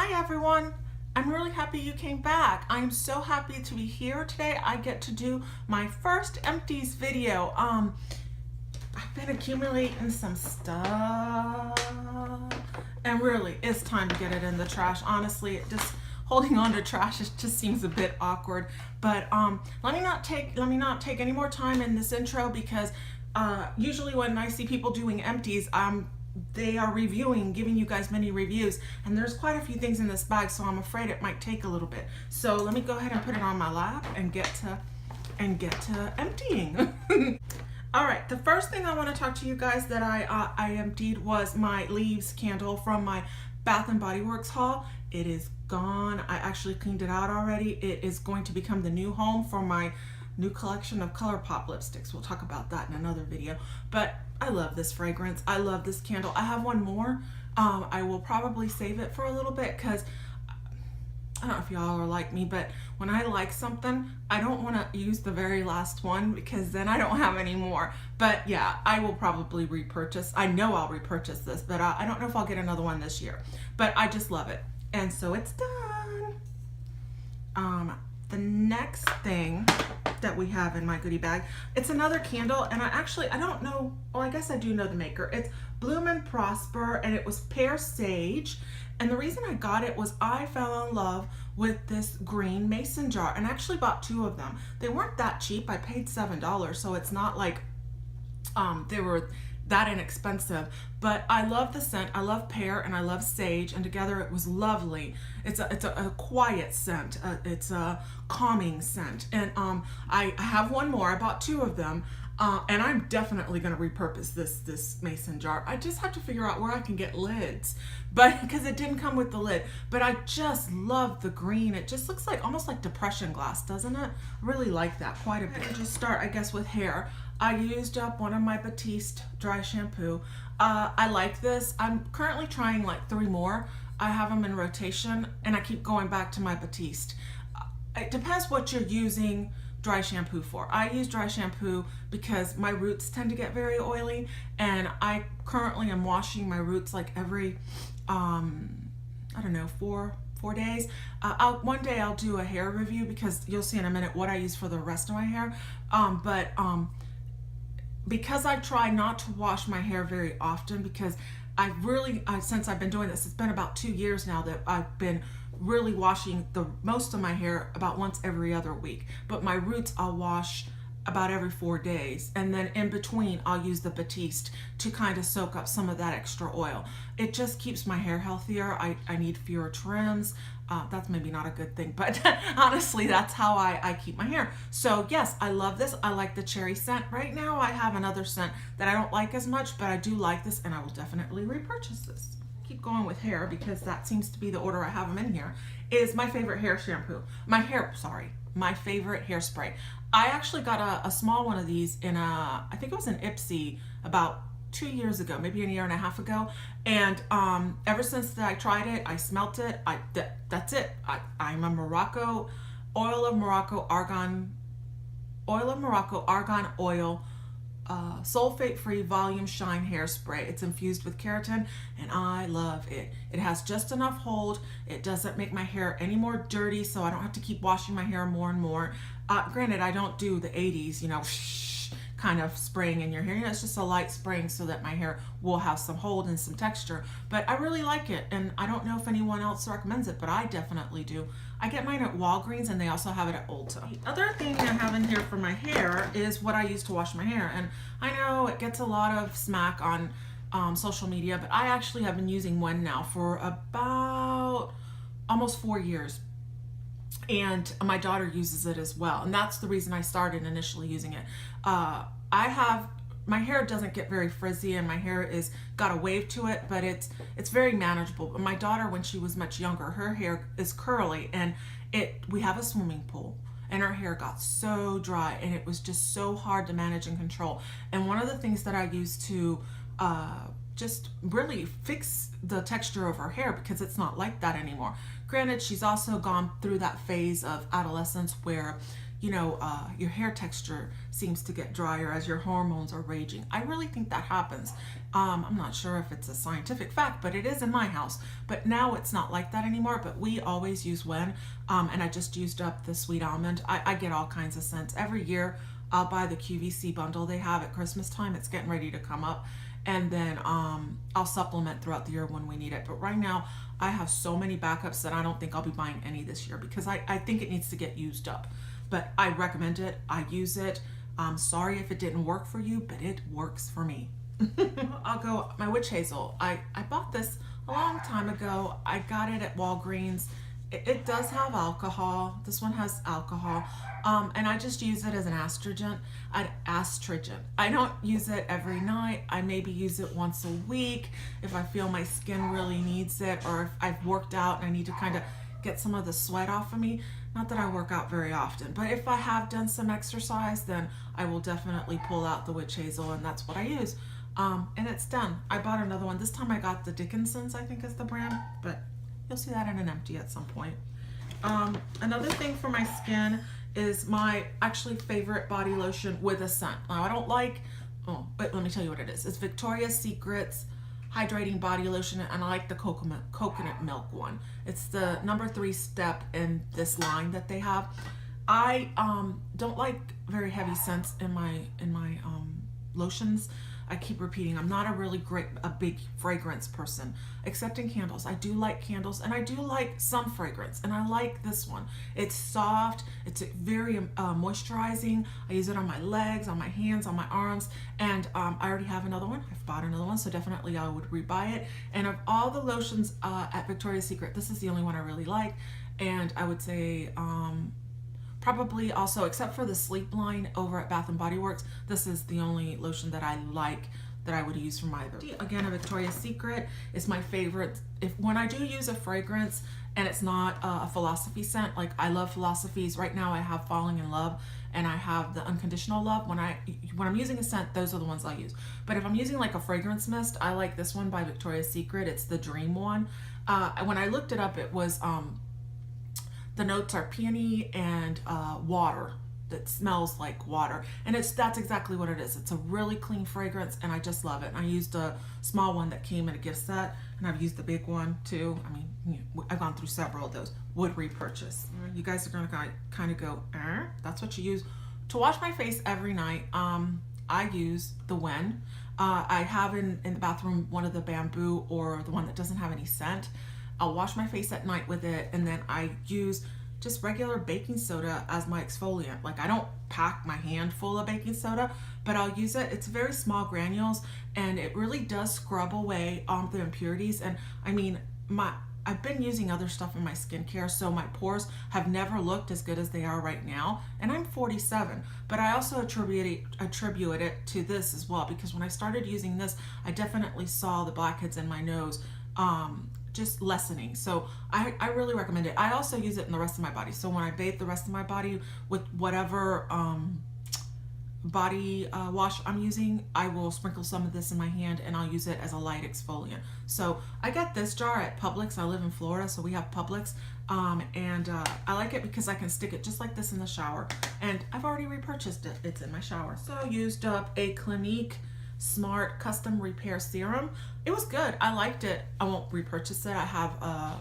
Hi everyone, I'm really happy you came back. I'm so happy to be here today. I get to do my first Empties video. I've been accumulating some stuff and really it's time to get it in the trash. Honestly, just holding on to trash just seems a bit awkward. But let me not take any more time in this intro because usually when I see people doing Empties, they are reviewing, giving you guys many reviews, and there's quite a few things in this bag, so I'm afraid it might take a little bit. So let me go ahead and put it on my lap and get to emptying. All right, the first thing I want to talk to you guys that I emptied was my Leaves candle from my Bath and Body Works haul. It is gone. I actually cleaned it out already. It is going to become the new home for my new collection of ColourPop lipsticks. We'll talk about that in another video. But I love this fragrance. I love this candle. I have one more. I will probably save it for a little bit because I don't know if y'all are like me, but when I like something, I don't want to use the very last one because then I don't have any more. But yeah, I will probably repurchase. I know I'll repurchase this, but I don't know if I'll get another one this year. But I just love it. And so it's done. The next thing that we have in my goodie bag, it's another candle, and I don't know, well, I guess I do know the maker. It's Bloom and Prosper, and it was Pear Sage. And the reason I got it was I fell in love with this green mason jar and actually bought two of them. They weren't that cheap. I paid $7, so it's not like they were that inexpensive, but I love the scent. I love pear and I love sage, and together it was lovely. It's a quiet scent. It's a calming scent, and I have one more. I bought two of them, and I'm definitely going to repurpose this mason jar. I just have to figure out where I can get lids, but because it didn't come with the lid. But I just love the green. It just looks like almost like depression glass, doesn't it? I really like that quite a bit. Just start, I guess, with hair. I used up one of my Batiste Dry Shampoo. I like this. I'm currently trying like 3 more. I have them in rotation, and I keep going back to my Batiste. It depends what you're using dry shampoo for. I use dry shampoo because my roots tend to get very oily, and I currently am washing my roots like every, I don't know, 4 days. One day I'll do a hair review because you'll see in a minute what I use for the rest of my hair. Because I try not to wash my hair very often, because since I've been doing this, it's been about 2 years now that I've been really washing most of my hair about once every other week. But my roots I'll wash about every 4 days, and then in between I'll use the Batiste to kind of soak up some of that extra oil. It just keeps my hair healthier. I need fewer trims. That's maybe not a good thing, but honestly, that's how I keep my hair. So yes, I love this. I like the cherry scent. Right now I have another scent that I don't like as much, but I do like this, and I will definitely repurchase this. Keep going with hair because that seems to be the order I have them in here. Is my favorite hair shampoo. My favorite hairspray. I actually got a small one of these in I think it was an Ipsy about 2 years ago, maybe a year and a half ago, and ever since I tried it, I smelt it. That's it. I'm a Morocco oil of Morocco argan oil. Sulfate-free volume shine hairspray. It's infused with keratin, and I love it. It has just enough hold. It doesn't make my hair any more dirty, so I don't have to keep washing my hair more and more. Granted, I don't do the 80s, you know, kind of spraying in your hair. You know, it's just a light spraying so that my hair will have some hold and some texture. But I really like it, and I don't know if anyone else recommends it, but I definitely do. I get mine at Walgreens, and they also have it at Ulta. The other thing I have in here for my hair is what I use to wash my hair, and I know it gets a lot of smack on social media, but I actually have been using one now for about almost 4 years. And my daughter uses it as well, and that's the reason I started initially using it. My hair doesn't get very frizzy, and my hair is got a wave to it, but it's very manageable. But my daughter, when she was much younger, her hair is curly, and we have a swimming pool, and her hair got so dry, and it was just so hard to manage and control. And one of the things that I used to just really fix the texture of her hair, because it's not like that anymore. Granted, she's also gone through that phase of adolescence where you know, your hair texture seems to get drier as your hormones are raging. I really think that happens. I'm not sure if it's a scientific fact, but it is in my house. But now it's not like that anymore, but we always use When, and I just used up the Sweet Almond. I get all kinds of scents. Every year I'll buy the QVC bundle they have at Christmas time. It's getting ready to come up. And then I'll supplement throughout the year when we need it. But right now I have so many backups that I don't think I'll be buying any this year because I think it needs to get used up. But I recommend it. I use it. I'm sorry if it didn't work for you, but it works for me. I'll go, my Witch Hazel. I bought this a long time ago. I got it at Walgreens. It does have alcohol. This one has alcohol. And I just use it as an astringent. I don't use it every night. I maybe use it once a week if I feel my skin really needs it, or if I've worked out and I need to kind of get some of the sweat off of me. Not that I work out very often, but if I have done some exercise, then I will definitely pull out the Witch Hazel, and that's what I use. And it's done. I bought another one. This time I got the Dickinson's, I think is the brand, but you'll see that in an empty at some point. Another thing for my skin is my actually favorite body lotion with a scent. Now I don't like, but let me tell you what it is. It's Victoria's Secret's Hydrating Body Lotion, and I like the coconut milk one. It's the number 3 step in this line that they have. I don't like very heavy scents in my lotions. I keep repeating, I'm not a big fragrance person, except in candles. I do like candles, and I do like some fragrance, and I like this one. It's soft, it's very moisturizing. I use it on my legs, on my hands, on my arms, and I already have another one. I've bought another one, so definitely I would rebuy it. And of all the lotions at Victoria's Secret, this is the only one I really like, and I would say probably also, except for the sleep line over at Bath and Body Works, this is the only lotion that I like that I would use from either. Again, a Victoria's Secret is my favorite. When I do use a fragrance and it's not a philosophy scent, like I love philosophies. Right now I have Falling in Love and I have the Unconditional Love. When I'm using a scent, those are the ones I use. But if I'm using like a fragrance mist, I like this one by Victoria's Secret. It's the Dream one. When I looked it up, it was the notes are peony and water that smells like water, and that's exactly what it is. It's a really clean fragrance, and I just love it. And I used a small one that came in a gift set, and I've used the big one too. I mean, I've gone through several of those. Would repurchase. You guys are gonna kind of go, that's what you use. To wash my face every night, I use the When. I have in the bathroom one of the bamboo or the one that doesn't have any scent. I'll wash my face at night with it, and then I use just regular baking soda as my exfoliant. Like I don't pack my hand full of baking soda, but I'll use it. It's very small granules, and it really does scrub away the impurities. And I mean, I've been using other stuff in my skincare, so my pores have never looked as good as they are right now. And I'm 47, but I also attribute it to this as well, because when I started using this, I definitely saw the blackheads in my nose just lessening. So I really recommend it. I also use it in the rest of my body. So when I bathe the rest of my body with whatever body wash I'm using, I will sprinkle some of this in my hand and I'll use it as a light exfoliant. So I got this jar at Publix. I live in Florida, so we have Publix, and I like it because I can stick it just like this in the shower, and I've already repurchased it. It's in my shower. So I used up a Clinique Smart Custom Repair Serum. It was good. I liked it. I won't repurchase it. I have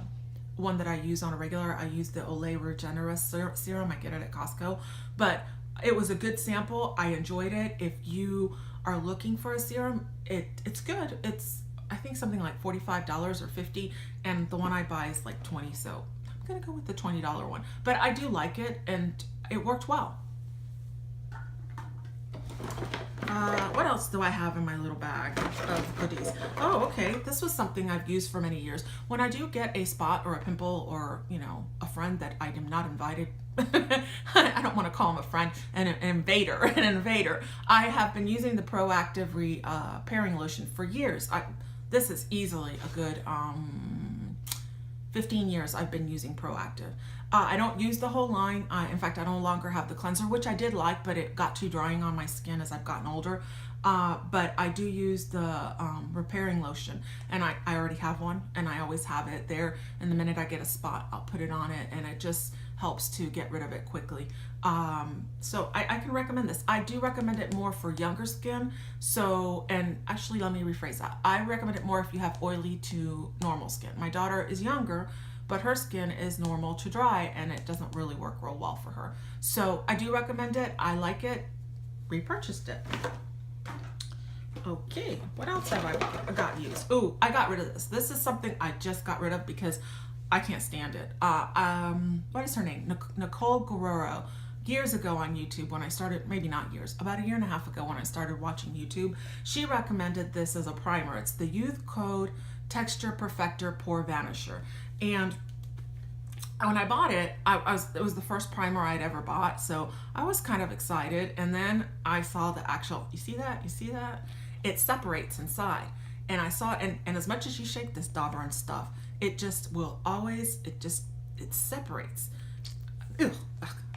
one that I use on a regular. I use the Olay Regenerous Serum. I get it at Costco, but it was a good sample. I enjoyed it. If you are looking for a serum, it's good. It's, I think, something like $45 or $50, and the one I buy is like $20, so I'm gonna go with the $20 one. But I do like it, and it worked well. What else do I have in my little bag of goodies? Oh, okay. This was something I've used for many years. When I do get a spot or a pimple, or, you know, a friend that I am not invited, I don't want to call him a friend, an invader. I have been using the Proactive Repairing Lotion for years. This is easily a good 15 years I've been using Proactive. I don't use the whole line. In fact, I no longer have the cleanser, which I did like, but it got too drying on my skin as I've gotten older. but I do use the repairing lotion, and I already have one, and I always have it there, and the minute I get a spot, I'll put it on it, and it just helps to get rid of it quickly. So I can recommend this. I do recommend it more for younger skin. So, and actually let me rephrase that. I recommend it more if you have oily to normal skin. My daughter is younger, but her skin is normal to dry, and it doesn't really work real well for her. So I do recommend it. I like it. Repurchased it. Okay, what else have I got used? Ooh, I got rid of this. This is something I just got rid of because I can't stand it. What is her name? Nicole Guerrero. Years ago on YouTube when I started, maybe not years, about a year and a half ago when I started watching YouTube, she recommended this as a primer. It's the Youth Code Texture Perfector Pore Vanisher. And when I bought it, it was the first primer I'd ever bought, so I was kind of excited. And then I saw the actual, you see that? You see that? It separates inside. And I saw, and as much as you shake this dauber and stuff, it just will always, it separates. Ugh,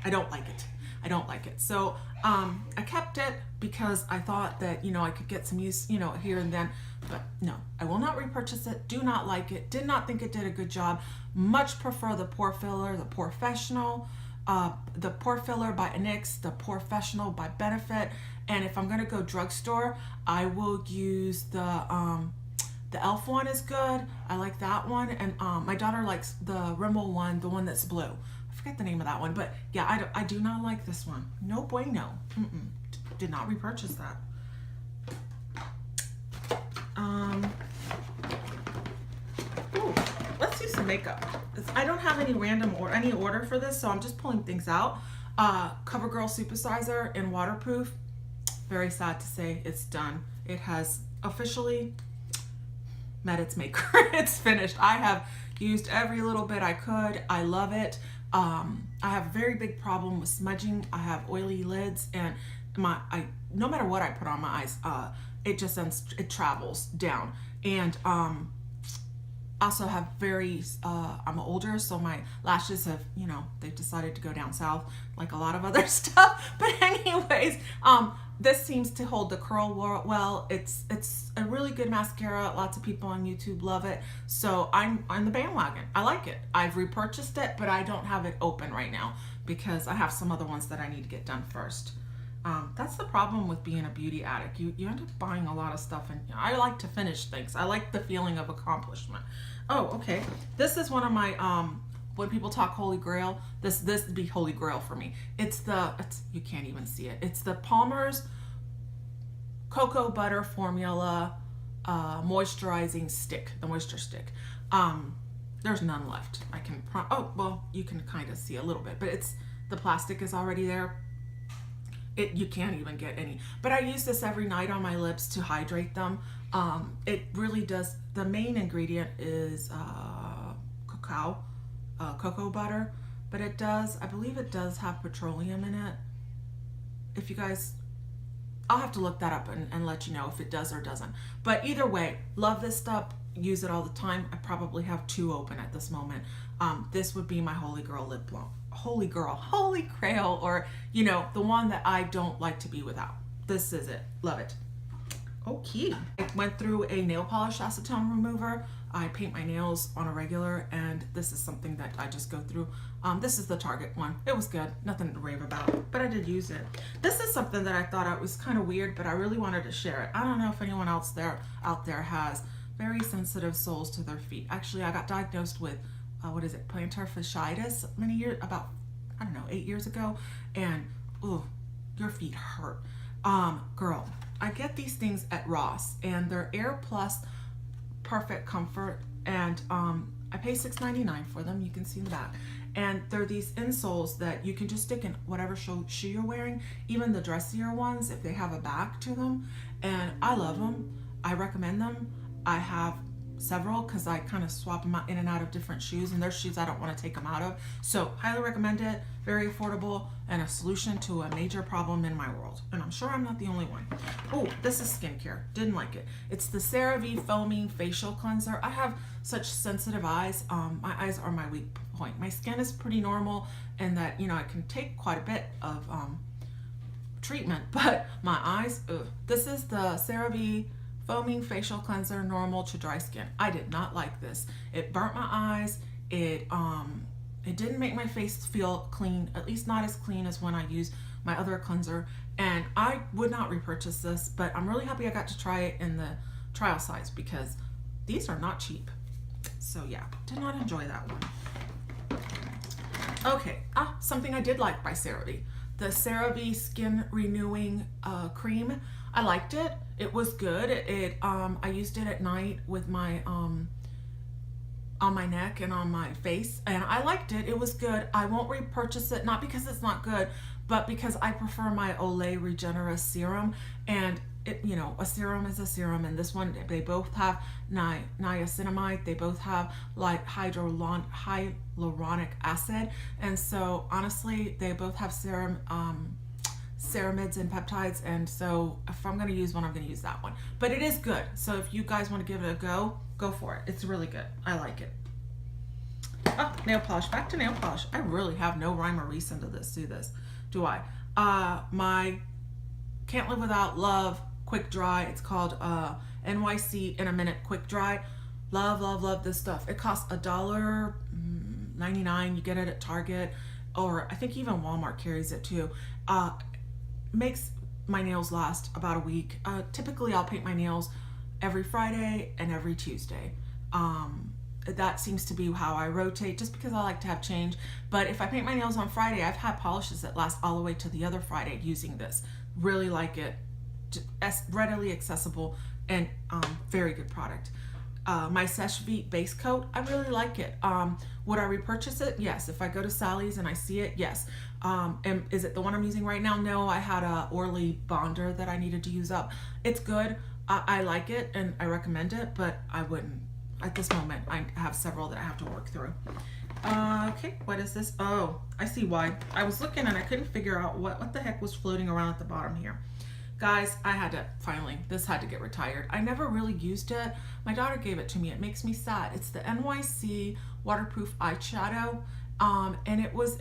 I don't like it. I don't like it. So I kept it because I thought that, you know, I could get some use, you know, here and then. But no, I will not repurchase it. Do not like it. Did not think it did a good job. Much prefer the Pore Filler, the Porefessional, the Pore Filler by NYX, the Porefessional by Benefit. And if I'm going to go drugstore, I will use the e.l.f. one is good. I like that one. And my daughter likes the Rimmel one, the one that's blue. I forget the name of that one. But yeah, I do not like this one. No bueno. Did not repurchase that. Ooh, let's do some makeup. I don't have any any order for this, so I'm just pulling things out. Covergirl Supersizer in waterproof. Very sad to say it's done. It has officially met its maker. It's finished. I have used every little bit I could. I love it. I have a very big problem with smudging. I have oily lids, and no matter what I put on my eyes, it travels down. And also have I'm older, so my lashes have, you know, they've decided to go down south like a lot of other stuff. But anyways, this seems to hold the curl well. It's a really good mascara. Lots of people on YouTube love it. So I'm on the bandwagon. I like it. I've repurchased it, but I don't have it open right now because I have some other ones that I need to get done first. That's the problem with being a beauty addict. You end up buying a lot of stuff, and I like to finish things. I like the feeling of accomplishment. Oh, okay. This is one of my, when people talk Holy Grail, this would be Holy Grail for me. You can't even see it. It's the Palmer's Cocoa Butter Formula Moisturizing Stick, the Moisture Stick. There's none left. Oh, well, you can kind of see a little bit, but the plastic is already there. You can't even get any. But I use this every night on my lips to hydrate them. It really does. The main ingredient is cocoa butter, but I believe it does have petroleum in it. If you guys, I'll have to look that up and let you know if it does or doesn't. But either way, love this stuff. Use it all the time. I probably have 2 open at this moment. This would be my Holy Grail lip balm. Holy Grail, or, you know, the one that I don't like to be without. This is it. Love it. Okay. I went through a nail polish acetone remover. I paint my nails on a regular, and this is something that I just go through. This is the Target one. It was good. Nothing to rave about, but I did use it. This is something that I thought was kind of weird, but I really wanted to share it. I don't know if anyone else out there has very sensitive soles to their feet. Actually, I got diagnosed with plantar fasciitis about 8 years ago, and your feet hurt. Girl, I get these things at Ross, and they're Airplus Perfect Comfort, and I pay $6.99 for them. You can see in the back, and they're these insoles that you can just stick in whatever shoe you're wearing, even the dressier ones if they have a back to them. And I love them. I recommend them. I have several because I kind of swap them out in and out of different shoes, and there's shoes I don't want to take them out of. So highly recommend it. Very affordable and a solution to a major problem in my world. And I'm sure I'm not the only one. Oh, this is skincare. Didn't like it. It's the Cerave Foaming Facial Cleanser. I have such sensitive eyes. My eyes are my weak point. My skin is pretty normal, and that, you know, I can take quite a bit of treatment, but my eyes, ugh. This is the Cerave Foaming Facial Cleanser, normal to dry skin. I did not like this. It burnt my eyes. It didn't make my face feel clean, at least not as clean as when I use my other cleanser. And I would not repurchase this, but I'm really happy I got to try it in the trial size because these are not cheap. So yeah, did not enjoy that one. Okay, something I did like by Cerave. The Cerave Skin Renewing Cream. I liked it. It was good. I used it at night with my on my neck and on my face, and I liked it. It was good. I won't repurchase it, not because it's not good, but because I prefer my Olay Regenerist serum, and it, you know, a serum is a serum, and this one, they both have niacinamide, they both have like hyaluronic acid, and so honestly, they both have ceramides and peptides, and so if I'm going to use one, I'm going to use that one. But it is good, so if you guys want to give it a go for it. It's really good. I like it. Nail polish. Back to nail polish. I really have no rhyme or reason to this. Do I? My Can't Live Without Love Quick Dry. It's called NYC In a Minute Quick Dry. Love this stuff. It costs $1.99. You get it at Target, or I think even Walmart carries it too. Makes my nails last about a week. Typically I'll paint my nails every Friday and every Tuesday. That seems to be how I rotate, just because I like to have change. But if I paint my nails on Friday, I've had polishes that last all the way to the other Friday using this. Really like it. Readily accessible and very good product. My Seche Vite Base Coat, I really like it. Would I repurchase it? Yes. If I go to Sally's and I see it, yes. And is it the one I'm using right now? No, I had a Orly Bonder that I needed to use up. It's good. I like it and I recommend it, but I wouldn't. At this moment, I have several that I have to work through. Okay, what is this? Oh, I see why. I was looking and I couldn't figure out what the heck was floating around at the bottom here. Guys, I had to, finally, this had to get retired. I never really used it. My daughter gave it to me. It makes me sad. It's the NYC Waterproof Eyeshadow. And it was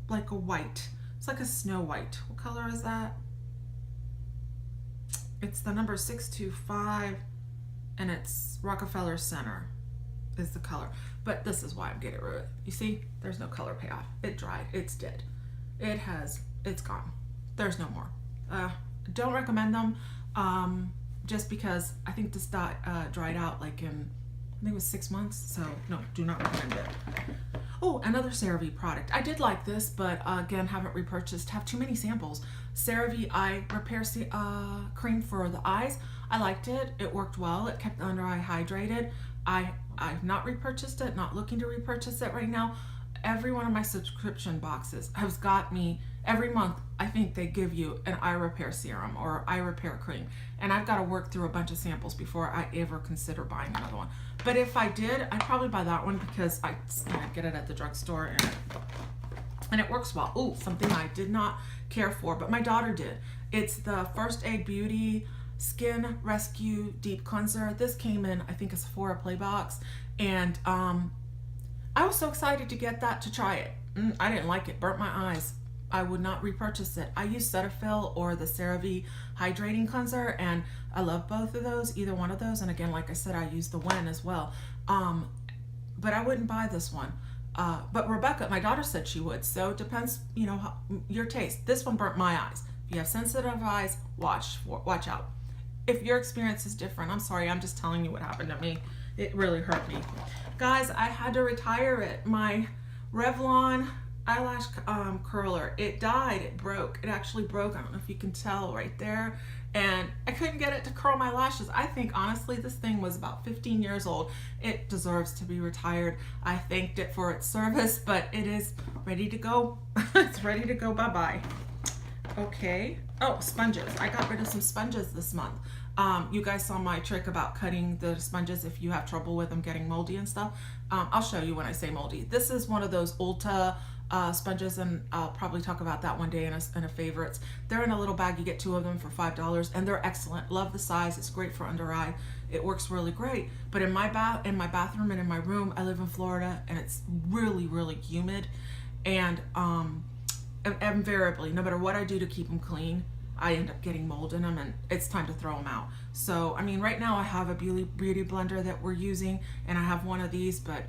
like a white. It's like a snow white. What color is that? It's the number 625, and it's Rockefeller Center is the color. But this is why I'm getting rid of it. You see, there's no color payoff. It dried. It's dead. It's gone. There's no more. Don't recommend them, just because I think this dried out like in, I think it was 6 months. So no, do not recommend it. Oh, another Cerave product. I did like this, but again, haven't repurchased. Have too many samples. Cerave Eye Repair Cream for the eyes. I liked it. It worked well. It kept the under eye hydrated. I've not repurchased it. Not looking to repurchase it right now. Every one of my subscription boxes has got me every month. I think they give you an eye repair serum or eye repair cream, and I've got to work through a bunch of samples before I ever consider buying another one. But if I did, I'd probably buy that one because I get it at the drugstore and it works well. Oh, something I did not care for, but my daughter did. It's the First Aid Beauty Skin Rescue Deep Cleanser. This came in, I think, a Sephora Play Box, and I was so excited to get that to try it. I didn't like it. Burnt my eyes. I would not repurchase it. I use Cetaphil or the Cerave Hydrating Cleanser, and I love both of those, either one of those. And again, like I said, I use the Wen as well. But I wouldn't buy this one. But Rebecca, my daughter, said she would. So it depends, you know, your taste. This one burnt my eyes. If you have sensitive eyes, watch out. If your experience is different, I'm sorry, I'm just telling you what happened to me. It really hurt me. Guys, I had to retire it. My Revlon eyelash curler, it died, it broke. It actually broke. I don't know if you can tell right there. And I couldn't get it to curl my lashes. I think, honestly, this thing was about 15 years old. It deserves to be retired. I thanked it for its service, but it is ready to go. It's ready to go bye-bye. Okay. Oh, sponges. I got rid of some sponges this month. You guys saw my trick about cutting the sponges if you have trouble with them getting moldy and stuff. I'll show you when I say moldy. This is one of those Ulta sponges, and I'll probably talk about that one day in a favorites. They're in a little bag. You get 2 of them for $5, and they're excellent. Love the size. It's great for under eye. It works really great. But in my bathroom and in my room, I live in Florida, and it's really, really humid. And invariably, no matter what I do to keep them clean, I end up getting mold in them and it's time to throw them out. So, I mean, right now I have a beauty blender that we're using and I have one of these, but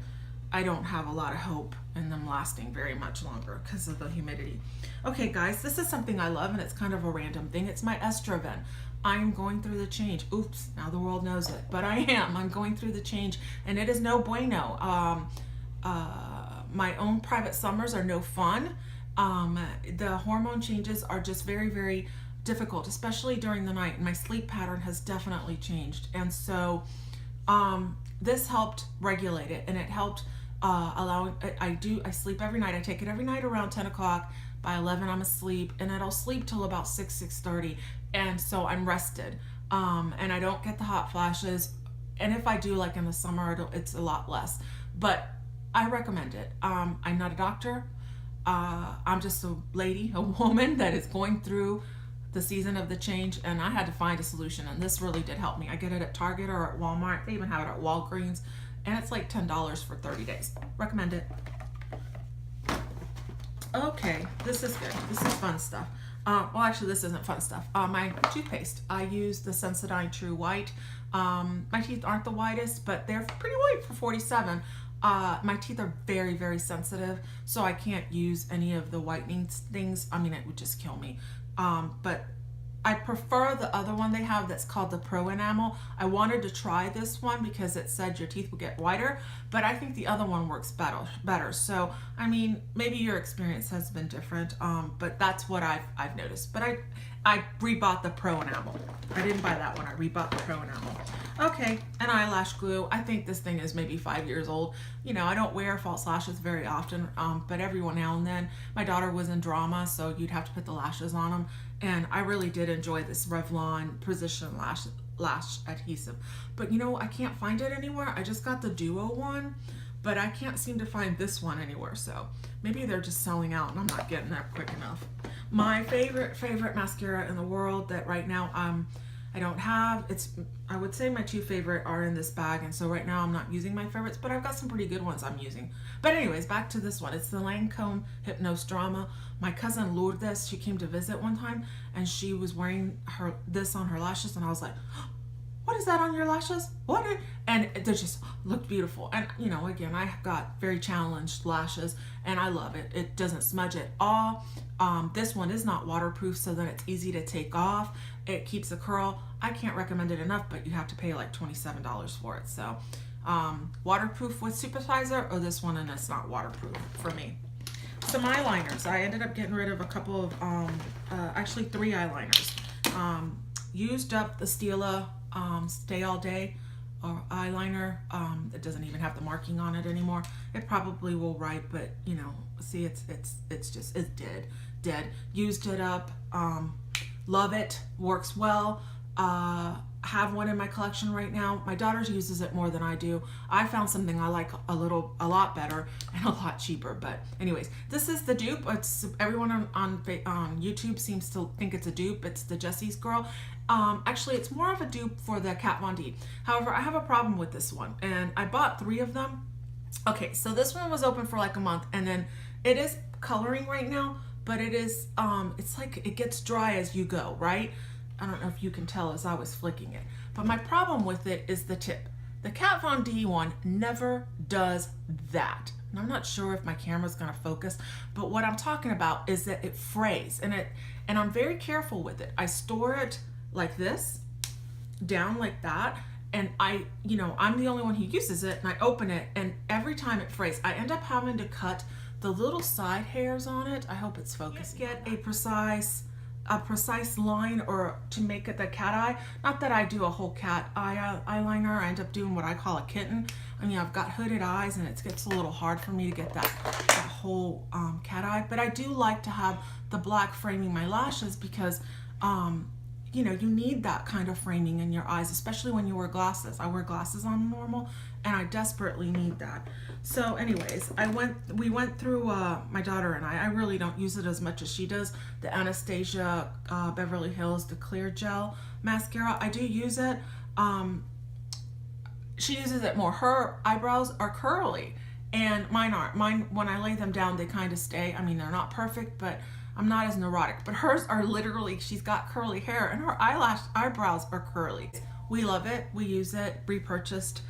I don't have a lot of hope in them lasting very much longer because of the humidity. Okay guys, this is something I love and it's kind of a random thing. It's my Cerave. I'm going through the change. Oops, now the world knows it, but I am. I'm going through the change and it is no bueno. My own private summers are no fun. The hormone changes are just very, very difficult, especially during the night. My sleep pattern has definitely changed. And so this helped regulate it, and it helped allowing, I sleep every night. I take it every night around 10 o'clock. By 11, I'm asleep, and it'll sleep till about 6:30. And so I'm rested. And I don't get the hot flashes. And if I do, like in the summer, it's a lot less. But I recommend it. I'm not a doctor. I'm just a lady, a woman that is going through the season of the change, and I had to find a solution, and this really did help me. I get it at Target or at Walmart. They even have it at Walgreens, and it's like $10 for 30 days. Recommend it. Okay, this is good. This is fun stuff. Well, actually, this isn't fun stuff. My toothpaste. I use the Sensodyne True White. My teeth aren't the whitest, but they're pretty white for 47. My teeth are very, very sensitive, so I can't use any of the whitening things. I mean, it would just kill me. But I prefer the other one they have that's called the Pro Enamel. I wanted to try this one because it said your teeth will get whiter, but I think the other one works better. So, I mean, maybe your experience has been different, but that's what I've noticed. But I rebought the Pro Enamel. I didn't buy that one. I rebought the Pro Enamel. Okay, an eyelash glue. I think this thing is maybe 5 years old. You know, I don't wear false lashes very often, but every now and then. My daughter was in drama, so you'd have to put the lashes on them. And I really did enjoy this Revlon Precision Lash Adhesive. But you know, I can't find it anywhere. I just got the Duo one, but I can't seem to find this one anywhere. So maybe they're just selling out and I'm not getting there quick enough. My favorite mascara in the world that right now I don't have, I would say my two favorite are in this bag, and so right now I'm not using my favorites, but I've got some pretty good ones I'm using. But anyways, back to this one. It's the Lancome Hypnose Drama. My cousin Lourdes, she came to visit one time, and she was wearing this on her lashes, and I was like, what is that on your lashes? And they just looked beautiful. And you know, again, I got very challenged lashes, and I love it. It doesn't smudge at all. This one is not waterproof, so then it's easy to take off. It keeps a curl. I can't recommend it enough, but you have to pay like $27 for it. So waterproof with Supersizer, or this one, and it's not waterproof for me. Some eyeliners. I ended up getting rid of a couple of, actually 3 eyeliners. Used up the Stila Stay All Day eyeliner. It doesn't even have the marking on it anymore. It probably will write, but you know, see, it's dead. Used it up. Love it. Works well. Have one in my collection right now. My daughter uses it more than I do. I found something I like a lot better and a lot cheaper. But anyways, this is the dupe. It's everyone on YouTube seems to think it's a dupe. It's the Jessie's Girl. Actually, it's more of a dupe for the Kat Von D. However, I have a problem with this one, and I bought 3 of them. Okay, so this one was open for like a month, and then it is coloring right now, but it is it's like it gets dry as you go, right? I don't know if you can tell as I was flicking it, but my problem with it is the tip. The Kat Von D one never does that. And I'm not sure if my camera's gonna focus, but what I'm talking about is that it frays, and I'm very careful with it. I store it like this, down like that, and I'm the only one who uses it, and I open it, and every time it frays, I end up having to cut the little side hairs on it. I hope it's focusing. Get a precise line, or to make it the cat eye. Not that I do a whole cat eye eyeliner. I end up doing what I call a kitten. I mean, I've got hooded eyes, and it gets a little hard for me to get that whole cat eye. But I do like to have the black framing my lashes because you know, you need that kind of framing in your eyes, especially when you wear glasses. I wear glasses on normal, and I desperately need that. So anyways, we went through, my daughter and I really don't use it as much as she does, the Anastasia Beverly Hills, the Clear Gel mascara. I do use it. She uses it more. Her eyebrows are curly, And mine aren't. Mine, when I lay them down, they kind of stay. I mean, they're not perfect, but I'm not as neurotic. But hers are literally, she's got curly hair and her eyebrows are curly. We love it. We use it, repurchased.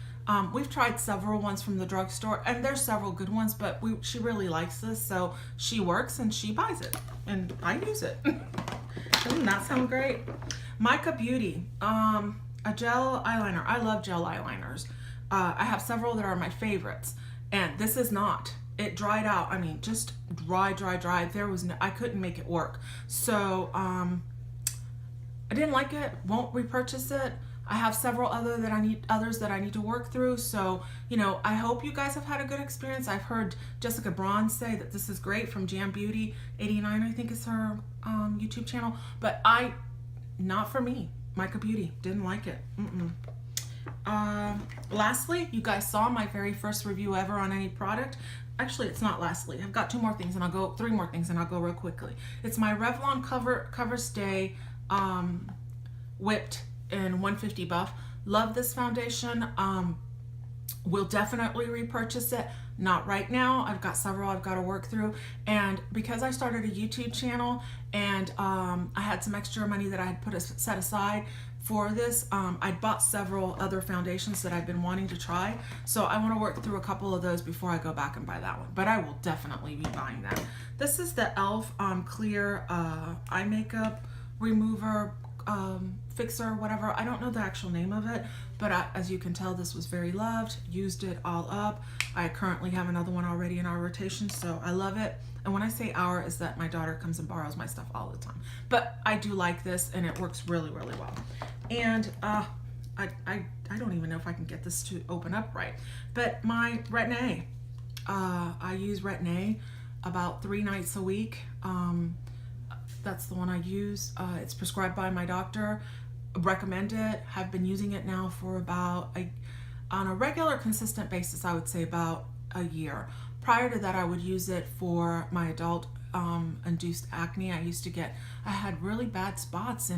We've tried several ones from the drugstore, and there's several good ones, but she really likes this, so she works and she buys it, and I use it. Doesn't that sound great? Mica Beauty, a gel eyeliner. I love gel eyeliners. I have several that are my favorites, and this is not. It dried out. I mean, just dry. There was no, I couldn't make it work. So I didn't like it. Won't repurchase it. I have several others that I need to work through. So, you know, I hope you guys have had a good experience. I've heard Jessica Braun say that this is great from Jam Beauty 89, I think is her YouTube channel. But not for me. Mica Beauty, didn't like it. Lastly, you guys saw my very first review ever on any product. Actually, it's not lastly. I've got 3 more things and I'll go real quickly. It's my Revlon Cover Stay Whipped in 150 Buff. Love this foundation. Will definitely repurchase it. Not right now. I've got several I've got to work through, and because I started a YouTube channel and I had some extra money that I had set aside for this, I'd bought several other foundations that I've been wanting to try, so I want to work through a couple of those before I go back and buy that one, but I will definitely be buying that. This is the e.l.f. Clear eye makeup remover fixer, whatever. I don't know the actual name of it, but as you can tell, this was very loved. Used it all up. I currently have another one already in our rotation, so I love it. And when I say our, is that my daughter comes and borrows my stuff all the time. But I do like this, and it works really, really well. And I don't even know if I can get this to open up right. But my Retin-A, I use Retin-A about 3 nights a week. That's the one I use. It's prescribed by my doctor. Recommend it. Have been using it now for about on a regular, consistent basis, I would say about a year. Prior to that, I would use it for my adult induced acne. I had really bad spots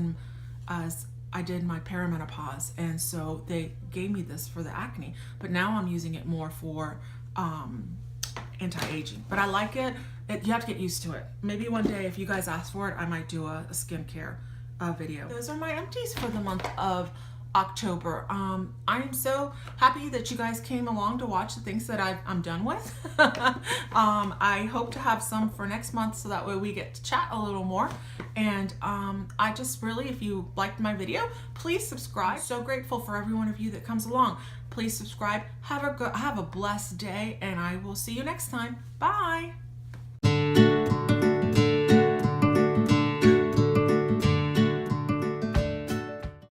as I did my perimenopause, and so they gave me this for the acne. But now I'm using it more for anti-aging. But I like it. You have to get used to it. Maybe one day, if you guys ask for it, I might do a skincare video. Those are my empties for the month of October. I'm so happy that you guys came along to watch the things that I'm done with. I hope to have some for next month, so that way we get to chat a little more. And I just really, if you liked my video, please subscribe. I'm so grateful for every one of you that comes along. Please subscribe. Have a blessed day, and I will see you next time. Bye.